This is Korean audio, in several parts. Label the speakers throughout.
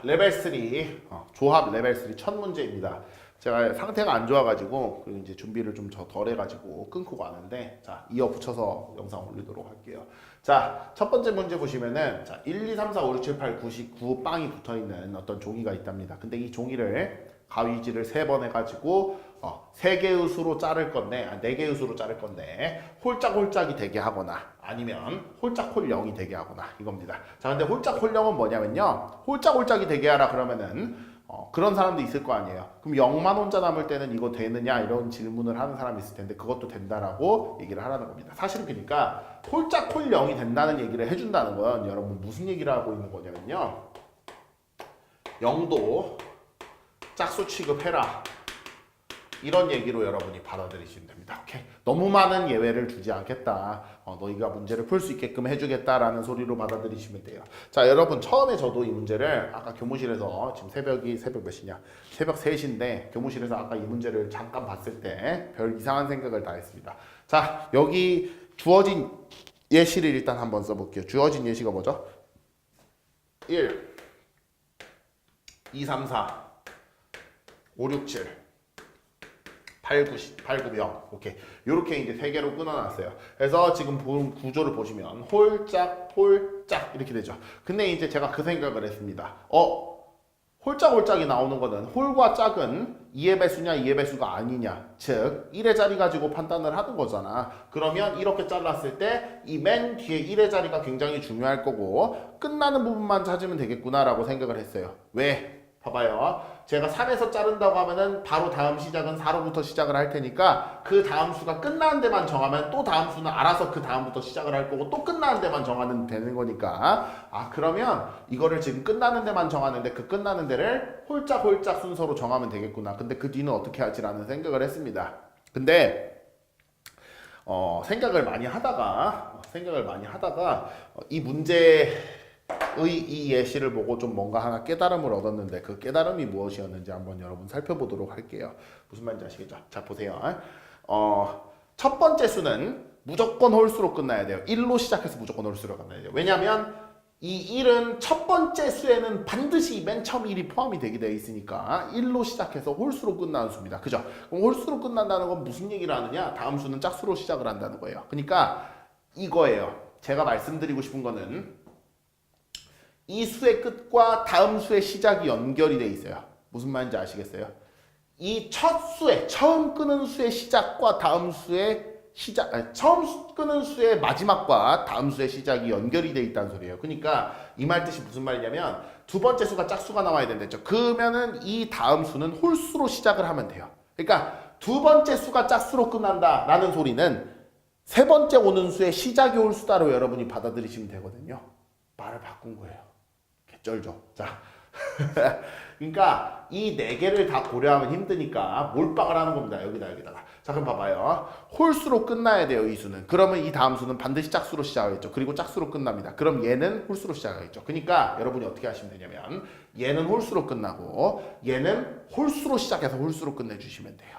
Speaker 1: 레벨 3, 조합 레벨 3 첫 문제입니다. 제가 상태가 안 좋아가지고 이제 준비를 좀 덜 해가지고 끊고 가는데, 자, 이어 붙여서 영상 올리도록 할게요. 자, 첫 번째 문제 보시면은, 자, 1, 2, 3, 4, 5, 6, 7, 8, 9, 10, 9 빵이 붙어 있는 어떤 종이가 있답니다. 근데 이 종이를 가위질을 3번 해가지고 3개의 수로 자를 건데, 4개의 수로 자를 건데, 홀짝홀짝이 되게 하거나 아니면 홀짝홀 0이 되게 하거나 이겁니다. 자, 근데 홀짝홀 0은 뭐냐면요, 홀짝홀짝이 되게 하라 그러면은 그런 사람도 있을 거 아니에요. 그럼 0만 혼자 남을 때는 이거 되느냐 이런 질문을 하는 사람이 있을 텐데, 그것도 된다라고 얘기를 하라는 겁니다. 사실은 그러니까 홀짝홀 0이 된다는 얘기를 해준다는 건 여러분 무슨 얘기를 하고 있는 거냐면요, 0도 짝수 취급해라, 이런 얘기로 여러분이 받아들이시면 됩니다. 오케이? 너무 많은 예외를 주지 않겠다, 너희가 문제를 풀 수 있게끔 해주겠다라는 소리로 받아들이시면 돼요. 자, 여러분, 처음에 저도 이 문제를 아까 교무실에서, 지금 새벽 몇 시냐, 새벽 3시인데 교무실에서 아까 이 문제를 잠깐 봤을 때 별 이상한 생각을 다 했습니다. 자, 여기 주어진 예시를 일단 한번 써볼게요. 주어진 예시가 뭐죠? 1, 2, 3, 4, 5, 6, 7, 8, 9, 10, 8, 9, 0. 오케이. 요렇게 이제 3개로 끊어놨어요. 그래서 지금 본 구조를 보시면 홀짝, 홀짝 이렇게 되죠. 근데 이제 제가 그 생각을 했습니다. 홀짝, 홀짝이 나오는 거는 홀과 짝은 2의 배수냐 2의 배수가 아니냐, 즉 1의 자리 가지고 판단을 하는 거잖아. 그러면 이렇게 잘랐을 때 이 맨 뒤에 1의 자리가 굉장히 중요할 거고, 끝나는 부분만 찾으면 되겠구나라고 생각을 했어요. 왜? 봐봐요. 제가 3에서 자른다고 하면은 바로 다음 시작은 4로부터 시작을 할 테니까, 그 다음 수가 끝나는 데만 정하면 또 다음 수는 알아서 그 다음부터 시작을 할 거고, 또 끝나는 데만 정하면 되는 거니까, 그러면 이거를 지금 끝나는 데만 정하는데 그 끝나는 데를 홀짝홀짝 순서로 정하면 되겠구나. 근데 그 뒤는 어떻게 하지라는 생각을 했습니다. 근데 생각을 많이 하다가 이 문제 이 예시를 보고 좀 뭔가 하나 깨달음을 얻었는데, 그 깨달음이 무엇이었는지 한번 여러분 살펴보도록 할게요. 무슨 말인지 아시겠죠? 자, 보세요. 첫 번째 수는 무조건 홀수로 끝나야 돼요. 1로 시작해서 무조건 홀수로 끝나야 돼요. 왜냐하면 이 1은 첫 번째 수에는 반드시 맨 처음 1이 포함이 되게 되어 있으니까 1로 시작해서 홀수로 끝나는 수입니다. 그죠? 그럼 홀수로 끝난다는 건 무슨 얘기를 하느냐? 다음 수는 짝수로 시작을 한다는 거예요. 그러니까 이거예요. 제가 말씀드리고 싶은 거는 이 수의 끝과 다음 수의 시작이 연결이 돼 있어요. 무슨 말인지 아시겠어요? 이 첫 수의, 처음 끄는 수의 시작과 다음 수의 시작, 처음 끄는 수의 마지막과 다음 수의 시작이 연결이 돼 있다는 소리예요. 그러니까 이 말 뜻이 무슨 말이냐면, 두 번째 수가 짝수가 나와야 된댔죠. 그러면은 이 다음 수는 홀수로 시작을 하면 돼요. 그러니까 두 번째 수가 짝수로 끝난다라는 소리는 세 번째 오는 수의 시작이 홀수다로 여러분이 받아들이시면 되거든요. 말을 바꾼 거예요. 개쩔죠. 자, 그러니까 이 4개를 다 고려하면 힘드니까 몰빵을 하는 겁니다. 여기다가. 자, 그럼 봐봐요. 홀수로 끝나야 돼요, 이 수는. 그러면 이 다음 수는 반드시 짝수로 시작하겠죠. 그리고 짝수로 끝납니다. 그럼 얘는 홀수로 시작하겠죠. 그러니까 여러분이 어떻게 하시면 되냐면, 얘는 홀수로 끝나고 얘는 홀수로 시작해서 홀수로 끝내주시면 돼요.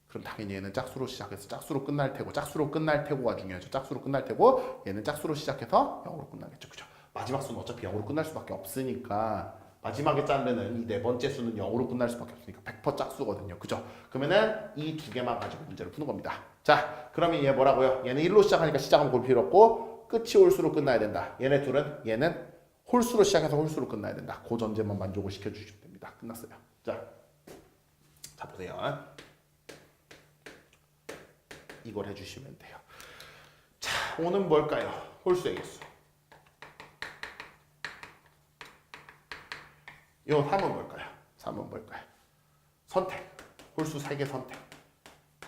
Speaker 1: 그럼 당연히 얘는 짝수로 시작해서 짝수로 끝날 테고, 짝수로 끝날 테고가 중요하죠. 짝수로 끝날 테고, 얘는 짝수로 시작해서 0으로 끝나겠죠. 그죠? 마지막 수는 어차피 0으로 끝날 수밖에 없으니까, 마지막에 자르는 이 4번째 수는 0으로 끝날 수밖에 없으니까 100% 짝수거든요. 그죠? 그러면은 이 2개만 가지고 문제를 푸는 겁니다. 자, 그러면 얘 뭐라고요? 얘는 1로 시작하니까 시작하면 볼 필요 없고, 끝이 홀수로 끝나야 된다. 얘는 홀수로 시작해서 홀수로 끝나야 된다. 그 전제만 만족을 시켜주시면 됩니다. 끝났어요. 자 보세요. 이걸 해주시면 돼요. 자, 5는 뭘까요? 홀수의 개수. 요 3은 뭘까요? 3은 뭘까요? 선택. 홀수 3개 선택.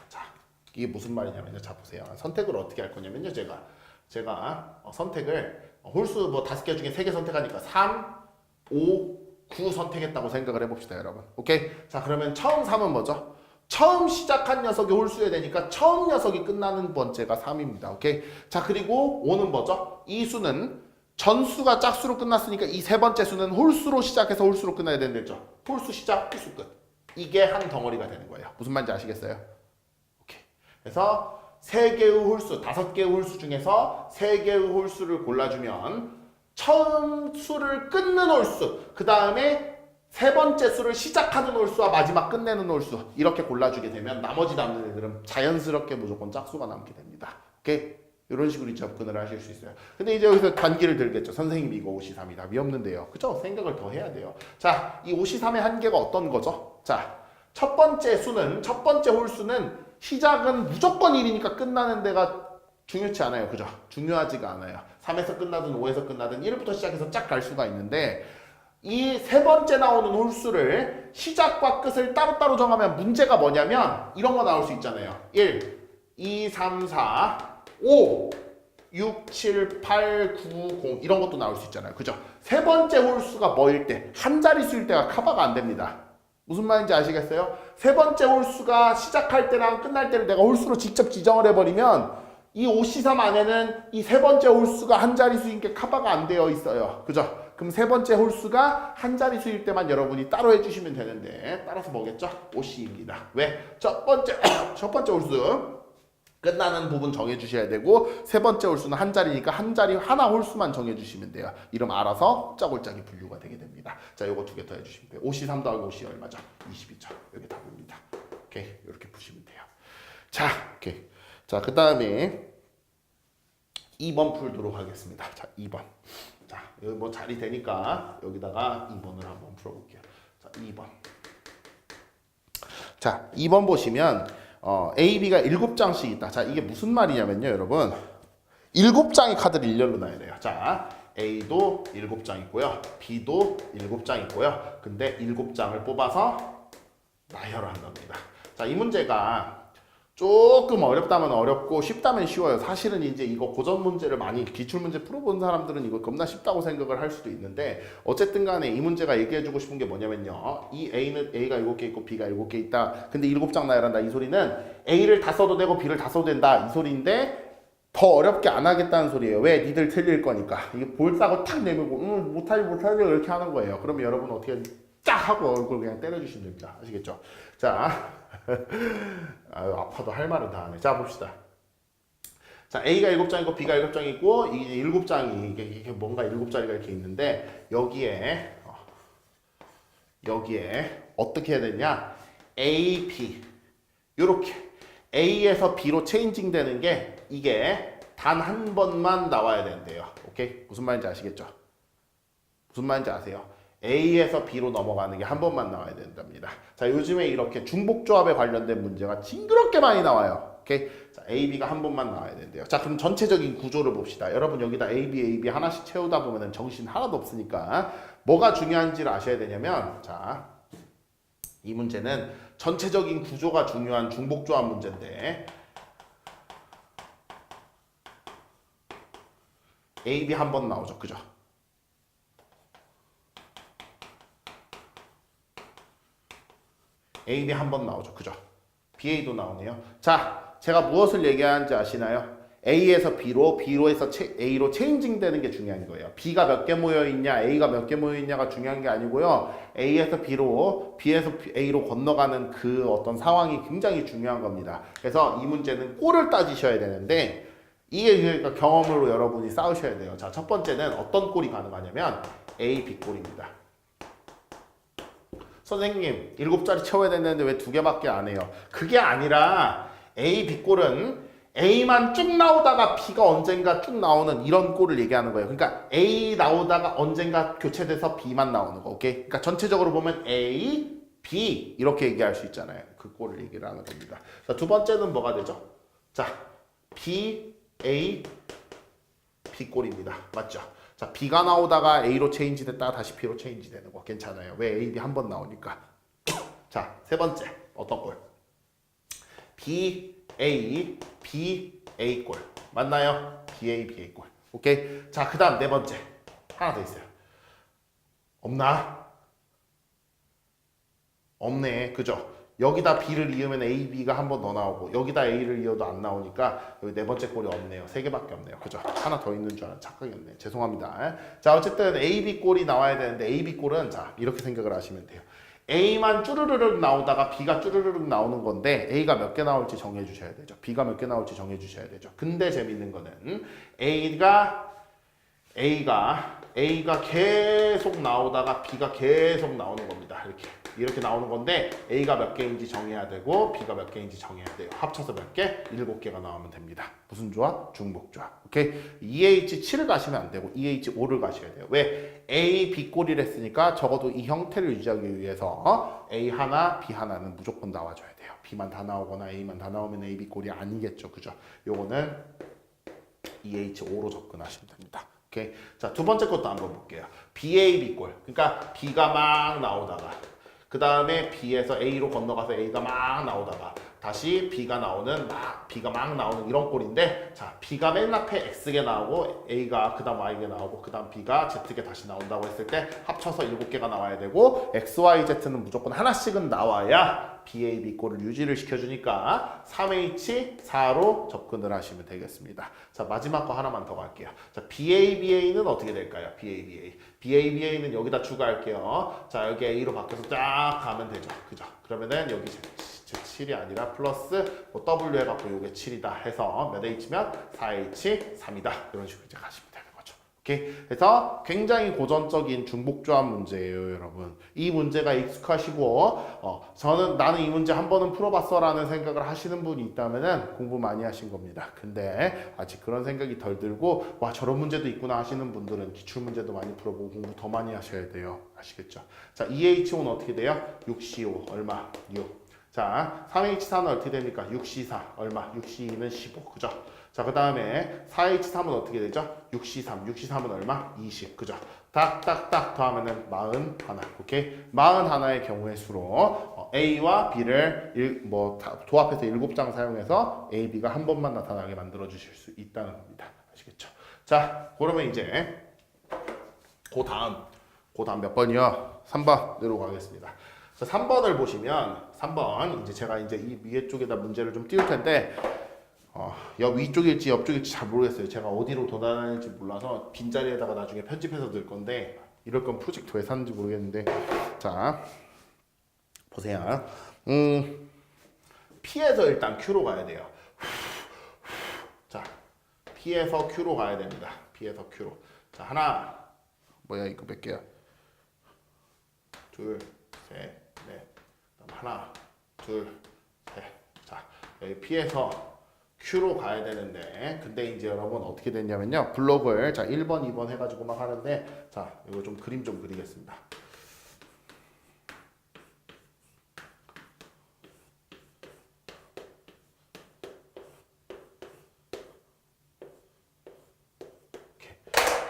Speaker 1: 자, 이게 무슨 말이냐면요. 자, 보세요. 선택을 어떻게 할 거냐면요. 제가 선택을 홀수 뭐 5개 중에 3개 선택하니까 3, 5, 9 선택했다고 생각을 해봅시다, 여러분. 오케이? 자, 그러면 처음 3은 뭐죠? 처음 시작한 녀석이 홀수여야 되니까 처음 녀석이 끝나는 번째가 3입니다. 오케이? 자, 그리고 5는 뭐죠? 이 수는 전수가 짝수로 끝났으니까 이 세 번째 수는 홀수로 시작해서 홀수로 끝나야 된댔죠. 홀수 시작, 홀수 끝. 이게 한 덩어리가 되는 거예요. 무슨 말인지 아시겠어요? 오케이. 그래서 3개의 홀수, 5개의 홀수 중에서 3개의 홀수를 골라주면 처음 수를 끊는 홀수, 그 다음에 세 번째 수를 시작하는 홀수와 마지막 끝내는 홀수 이렇게 골라주게 되면 나머지 남는 애들은 자연스럽게 무조건 짝수가 남게 됩니다. 오케이? 이런 식으로 접근을 하실 수 있어요. 근데 이제 여기서 단기를 들겠죠. 선생님 이거 5C3이 답이 없는데요. 그죠? 생각을 더 해야 돼요. 자, 이 5C3의 한계가 어떤 거죠? 자, 첫 번째 홀수는 시작은 무조건 1이니까 끝나는 데가 중요치 않아요. 그죠? 중요하지가 않아요. 3에서 끝나든 5에서 끝나든 1부터 시작해서 쫙 갈 수가 있는데 이 세 번째 나오는 홀수를 시작과 끝을 따로따로 정하면 문제가 뭐냐면 이런 거 나올 수 있잖아요. 1, 2, 3, 4, 5, 6, 7, 8, 9, 0 이런 것도 나올 수 있잖아요. 그죠? 세 번째 홀수가 뭐일 때? 한 자릿수일 때가 커버가 안 됩니다. 무슨 말인지 아시겠어요? 세 번째 홀수가 시작할 때랑 끝날 때를 내가 홀수로 직접 지정을 해버리면 이 5C3 안에는 이 세 번째 홀수가 한 자릿수인 게 커버가 안 되어 있어요. 그죠? 그럼 세 번째 홀수가 한 자릿수일 때만 여러분이 따로 해주시면 되는데 따라서 뭐겠죠? 5C입니다. 왜? 첫 번째 홀수 끝나는 부분 정해주셔야 되고 세 번째 홀수는 한 자리니까 한 자리 하나 홀수만 정해주시면 돼요. 이러면 알아서 홀짝홀짝이 분류가 되게 됩니다. 자, 요거 두 개 더 해주시면 돼요. 5C3 더하기 5C 얼마죠? 22점. 여기 답입니다. 오케이, 이렇게 푸시면 돼요. 자, 오케이. 자, 그 다음에 2번 풀도록 하겠습니다. 자, 2번. 자, 여기 뭐 자리 되니까 여기다가 2번을 한번 풀어볼게요. 자, 2번. 자, 2번 보시면 A, B가 7장씩 있다. 자, 이게 무슨 말이냐면요, 여러분. 7장의 카드를 일렬로 놔야 돼요. 자, A도 7장 있고요. B도 7장 있고요. 근데 7장을 뽑아서 나열을 한답니다. 자, 이 문제가 조금 어렵다면 어렵고 쉽다면 쉬워요. 사실은 이제 이거 고전 문제를 많이 기출문제 풀어본 사람들은 이거 겁나 쉽다고 생각을 할 수도 있는데 어쨌든 간에 이 문제가 얘기해주고 싶은 게 뭐냐면요. 이 A는 A가 7개 있고 B가 7개 있다. 근데 7장 나열한다. 이 소리는 A를 다 써도 되고 B를 다 써도 된다. 이 소리인데 더 어렵게 안 하겠다는 소리예요. 왜? 니들 틀릴 거니까. 이게 볼싸고 탁 내밀고 못하지 이렇게 하는 거예요. 그러면 여러분 어떻게 하지? 쫙 하고 얼굴 그냥 때려주시면 됩니다. 아시겠죠? 자, 아유, 아파도 할 말은 다 하네. 자, 봅시다. 자, A가 7장이고 B가 7장이 있고 이게 7장이 이게 뭔가 7자리가 이렇게 있는데 여기에 어떻게 해야 되냐? A, B 요렇게 A에서 B로 체인징 되는 게 이게 단 한 번만 나와야 된대요. 오케이? 무슨 말인지 아시겠죠? 무슨 말인지 아세요? A에서 B로 넘어가는 게 한 번만 나와야 된답니다. 자, 요즘에 이렇게 중복조합에 관련된 문제가 징그럽게 많이 나와요. 오케이? 자, A, B가 한 번만 나와야 된대요. 자, 그럼 전체적인 구조를 봅시다. 여러분 여기다 A, B 하나씩 채우다 보면 정신 하나도 없으니까 뭐가 중요한지를 아셔야 되냐면 자, 이 문제는 전체적인 구조가 중요한 중복조합 문제인데 A, B 한 번 나오죠. 그죠? A, B 한 번 나오죠. 그죠? BA도 나오네요. 자, 제가 무엇을 얘기하는지 아시나요? A에서 B로, B로에서 A로 체인징 되는 게 중요한 거예요. B가 몇 개 모여 있냐, A가 몇 개 모여 있냐가 중요한 게 아니고요. A에서 B로, B에서 A로 건너가는 그 어떤 상황이 굉장히 중요한 겁니다. 그래서 이 문제는 꼴을 따지셔야 되는데 이게 그러니까 경험으로 여러분이 쌓으셔야 돼요. 자, 첫 번째는 어떤 꼴이 가능하냐면 A, B 꼴입니다. 선생님 7자리 채워야 되는데 왜 2개밖에 안 해요? 그게 아니라 A, B 꼴은 A만 쭉 나오다가 B가 언젠가 쭉 나오는 이런 꼴을 얘기하는 거예요. 그러니까 A 나오다가 언젠가 교체돼서 B만 나오는 거. 오케이? 그러니까 전체적으로 보면 A, B 이렇게 얘기할 수 있잖아요. 그 꼴을 얘기를 하는 겁니다. 자, 두 번째는 뭐가 되죠? 자, B, A, B 꼴입니다. 맞죠? 자, B가 나오다가 A로 체인지 됐다가 다시 B로 체인지 되는 거 괜찮아요. 왜? A, B 한 번 나오니까. 자, 세 번째 어떤 꼴? B, A, B, A 꼴 맞나요? B, A, B, A 꼴. 오케이? 자, 그 다음 네 번째 하나 더 있어요. 없나? 없네. 그죠? 여기다 B를 이으면 A, B가 한 번 더 나오고 여기다 A를 이어도 안 나오니까 여기 네 번째 꼴이 없네요. 3개밖에 없네요. 그죠? 하나 더 있는 줄 알았는데 착각이었네. 죄송합니다. 자, 어쨌든 A, B 꼴이 나와야 되는데 A, B 꼴은 자 이렇게 생각을 하시면 돼요. A만 쭈르르륵 나오다가 B가 쭈르르륵 나오는 건데 A가 몇 개 나올지 정해 주셔야 되죠. B가 몇 개 나올지 정해 주셔야 되죠. 근데 재밌는 거는 A가 A가 계속 나오다가 B가 계속 나오는 겁니다. 이렇게 나오는 건데 A가 몇 개인지 정해야 되고 B가 몇 개인지 정해야 돼요. 합쳐서 몇 개? 7개가 나오면 됩니다. 무슨 조합? 중복조합. 오케이? EH7을 가시면 안 되고 EH5를 가셔야 돼요. 왜? A, B 꼴이를 했으니까 적어도 이 형태를 유지하기 위해서 A 하나, B 하나는 무조건 나와줘야 돼요. B만 다 나오거나 A만 다 나오면 A, B 꼴이 아니겠죠. 그죠? 요거는 EH5로 접근하시면 됩니다. 오케이. 자, 두 번째 것도 한번 볼게요. BA, B꼴. 그러니까 B가 막 나오다가 그 다음에 B에서 A로 건너가서 A가 막 나오다가 다시 B가 막 나오는 이런 꼴인데, 자, B가 맨 앞에 X개 나오고 A가 그 다음 Y개 나오고 그 다음 B가 Z개 다시 나온다고 했을 때 합쳐서 7개가 나와야 되고 X, Y, Z는 무조건 하나씩은 나와야 BA, B꼴을 유지를 시켜주니까 3H4로 접근을 하시면 되겠습니다. 자, 마지막 거 하나만 더 갈게요. 자, BA, BA는 어떻게 될까요? BA, BA. BA, BA는 여기다 추가할게요. 자, 여기 A로 바뀌어서 쫙 가면 되죠. 그죠? 그러면은 여기 Z7이 아니라 플러스 뭐 W 해갖고 요게 7이다 해서 몇 H면 4H3이다. 이런 식으로 이제 가시면 되는 거죠. 오케이? 그래서 굉장히 고전적인 중복조합 문제예요, 여러분. 이 문제가 익숙하시고 나는 이 문제 한 번은 풀어봤어라는 생각을 하시는 분이 있다면은 공부 많이 하신 겁니다. 근데 아직 그런 생각이 덜 들고 와 저런 문제도 있구나 하시는 분들은 기출 문제도 많이 풀어보고 공부 더 많이 하셔야 돼요. 아시겠죠? 자, 2H5는 어떻게 돼요? 6CO 얼마? 6. 자, 3H4는 어떻게 됩니까? 6C4 얼마? 6C2는 15. 그죠? 자, 그 다음에 4H3은 어떻게 되죠? 6C3. 6C3은 얼마? 20. 그죠? 딱딱딱 더하면은 41. 오케이? 41의 경우의 수로 A와 B를 도합해서 7장 사용해서 A, B가 한 번만 나타나게 만들어 주실 수 있다는 겁니다. 아시겠죠? 자, 그러면 이제 그 다음 몇 번이요? 3번 내려가겠습니다. 자, 3번을 보시면 3번 이제 제가 이제 이 위에 쪽에다 문제를 좀 띄울 텐데 위쪽일지 옆쪽일지 잘 모르겠어요. 제가 어디로 도달하는지 몰라서 빈자리에다가 나중에 편집해서 넣을 건데 이럴 건 프로젝트 왜 샀는지 모르겠는데 자 보세요. P에서 일단 Q로 가야 돼요. 자, P에서 Q로 가야 됩니다. P에서 Q로. 자, 하나 뭐야 이거 몇 개야? 둘, 셋, 넷. 하나, 둘, 셋. 자, 여기 P에서 Q로 가야 되는데 근데 이제 여러분 어떻게 됐냐면요. 블록을 자 1번, 2번 해가지고 막 하는데 자 이거 좀 그림 좀 그리겠습니다.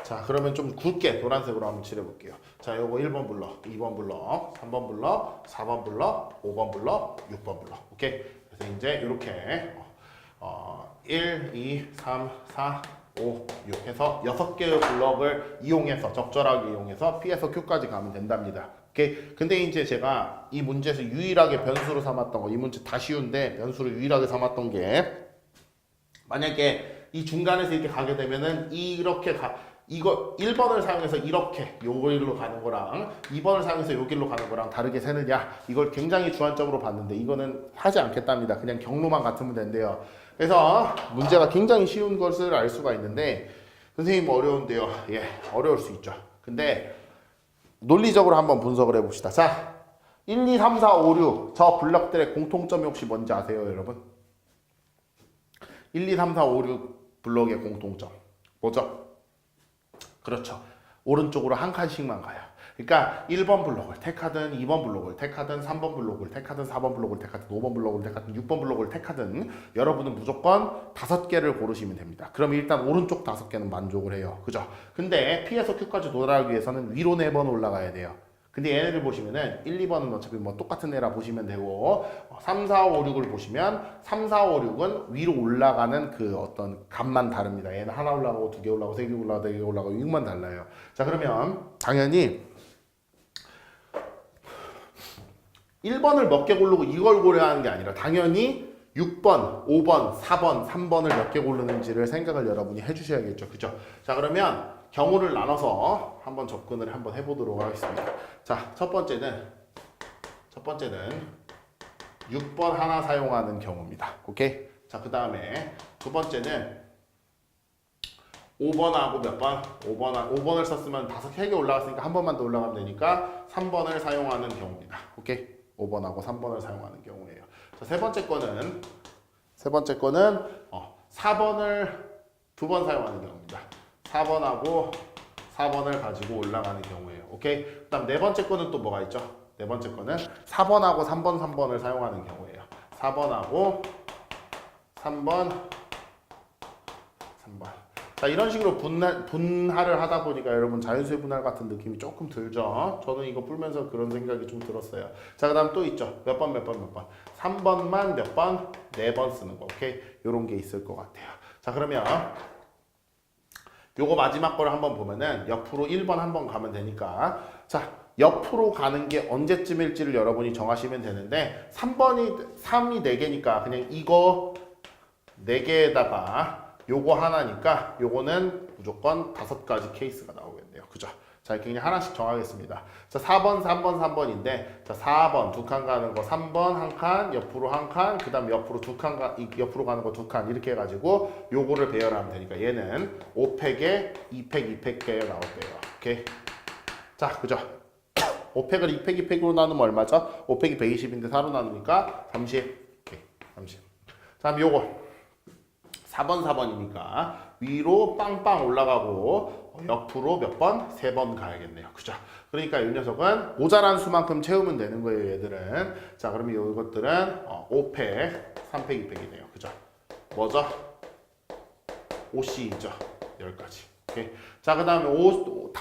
Speaker 1: 자, 그러면 좀 굵게 노란색으로 한번 칠해볼게요. 자, 요거 1번 블럭, 2번 블럭, 3번 블럭, 4번 블럭, 5번 블럭, 6번 블럭. 오케이? 그래서 이제 이렇게 1, 2, 3, 4, 5, 6 해서 6개의 블럭을 이용해서 적절하게 이용해서 P에서 Q까지 가면 된답니다. 오케이? 근데 이제 제가 이 문제에서 유일하게 변수로 삼았던 거, 이 문제 다 쉬운데 변수로 유일하게 삼았던 게 만약에 이 중간에서 이렇게 가게 되면은 이거 1번을 사용해서 이렇게 요 길로 가는 거랑 2번을 사용해서 요 길로 가는 거랑 다르게 세느냐 이걸 굉장히 주안점으로 봤는데 이거는 하지 않겠답니다. 그냥 경로만 같으면 된대요. 그래서 문제가 굉장히 쉬운 것을 알 수가 있는데 선생님 어려운데요. 예, 어려울 수 있죠. 근데 논리적으로 한번 분석을 해봅시다. 자, 1, 2, 3, 4, 5, 6 저 블럭들의 공통점이 혹시 뭔지 아세요, 여러분? 1, 2, 3, 4, 5, 6 블럭의 공통점 뭐죠? 그렇죠. 오른쪽으로 한 칸씩만 가요. 그러니까 1번 블록을 택하든 2번 블록을 택하든 3번 블록을 택하든 4번 블록을 택하든 5번 블록을 택하든 6번 블록을 택하든 여러분은 무조건 5개를 고르시면 됩니다. 그럼 일단 오른쪽 5개는 만족을 해요. 그죠? 근데 P에서 Q까지 도달하기 위해서는 위로 4번 올라가야 돼요. 근데 얘네들 보시면은 1, 2번은 어차피 뭐 똑같은 애라 보시면 되고 3, 4, 5, 6을 보시면 3, 4, 5, 6은 위로 올라가는 그 어떤 값만 다릅니다. 얘는 하나 올라가고 2개 올라가고 3개 올라가고 4개 올라가고 6만 달라요. 자, 그러면 당연히 1번을 몇 개 고르고 이걸 고려하는 게 아니라 당연히 6번, 5번, 4번, 3번을 몇 개 고르는지를 생각을 여러분이 해주셔야겠죠. 그죠? 자, 그러면 경우를 나눠서 한번 접근을 한번 해보도록 하겠습니다. 자, 첫 번째는 6번 하나 사용하는 경우입니다. 오케이? 자, 그 다음에 두 번째는 5번하고 몇 번? 5번을 썼으면 3개 올라갔으니까 한 번만 더 올라가면 되니까 3번을 사용하는 경우입니다. 오케이? 5번하고 3번을 사용하는 경우예요. 자, 세 번째 거는 4번을 2번 사용하는 경우입니다. 4번하고 4번을 가지고 올라가는 경우예요. 오케이? 그다음 네 번째 거는 또 뭐가 있죠? 네 번째 거는 4번하고 3번을 사용하는 경우예요. 4번하고 3번. 자, 이런 식으로 분할을 하다 보니까 여러분 자연수의 분할 같은 느낌이 조금 들죠? 저는 이거 풀면서 그런 생각이 좀 들었어요. 자, 그 다음 또 있죠? 몇 번? 3번만 몇 번? 4번 쓰는 거. 오케이? 요런 게 있을 것 같아요. 자, 그러면 요거 마지막 거를 한번 보면은 옆으로 1번 한번 가면 되니까, 자, 옆으로 가는 게 언제쯤일지를 여러분이 정하시면 되는데 3이 4개니까 그냥 이거 4개에다가 요거 하나니까 요거는 무조건 5가지 케이스가 나오겠네요. 그죠? 자, 이렇게 그냥 하나씩 정하겠습니다. 자, 4번, 4번인데, 자, 4번 2칸 가는 거 3번 1칸, 옆으로 1칸, 그 다음 옆으로 2칸, 옆으로 가는 거 2칸, 이렇게 해가지고 요거를 배열하면 되니까 얘는 5팩에 2팩 나올게요. 오케이? 자, 그죠? 5팩을 2팩으로 나누면 얼마죠? 5팩이 120인데 4로 나누니까 30. 오케이, 30. 자, 그럼 요거. 4번이니까 위로 빵빵 올라가고 옆으로 몇 번? 3번 가야겠네요. 그죠? 그러니까 이 녀석은 모자란 수만큼 채우면 되는 거예요, 얘들은. 자, 그러면 이것들은 5팩, 3팩, 2팩이네요. 그죠? 뭐죠? OC죠. 10가지. 오케이. 자, 그 다음에 5번,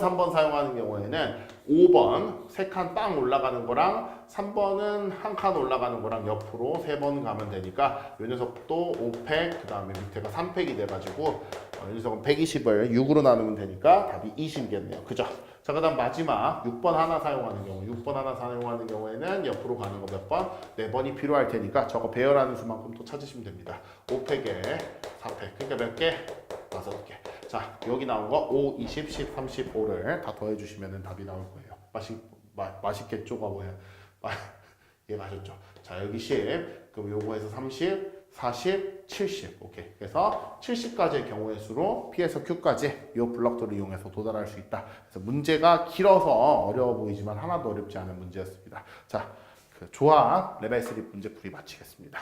Speaker 1: 3번 사용하는 경우에는 5번 3칸 빵 올라가는 거랑 3번은 1칸 올라가는 거랑 옆으로 3번 가면 되니까 이 녀석도 5팩, 그 다음에 밑에가 3팩이 돼가지고 이 녀석은 120을 6으로 나누면 되니까 답이 20이겠네요. 그죠? 자, 그 다음 마지막 6번 하나 사용하는 경우, 6번 하나 사용하는 경우에는 옆으로 가는 거 몇 번? 4번이 필요할 테니까 저거 배열하는 수만큼 또 찾으시면 됩니다. 5팩에 4팩. 그러니까 몇 개? 5개. 자, 여기 나온 거 5, 20, 10, 35를 다 더해주시면 답이 나올 거예요. 맛있겠죠? 뭐야? 예, 맞았죠. 자, 여기 10, 그럼 요거에서 30, 40, 70. 오케이. 그래서 70가지의 경우의 수로 P에서 Q까지 이 블럭들을 이용해서 도달할 수 있다. 그래서 문제가 길어서 어려워 보이지만 하나도 어렵지 않은 문제였습니다. 자, 그 조합 레벨 3 문제풀이 마치겠습니다.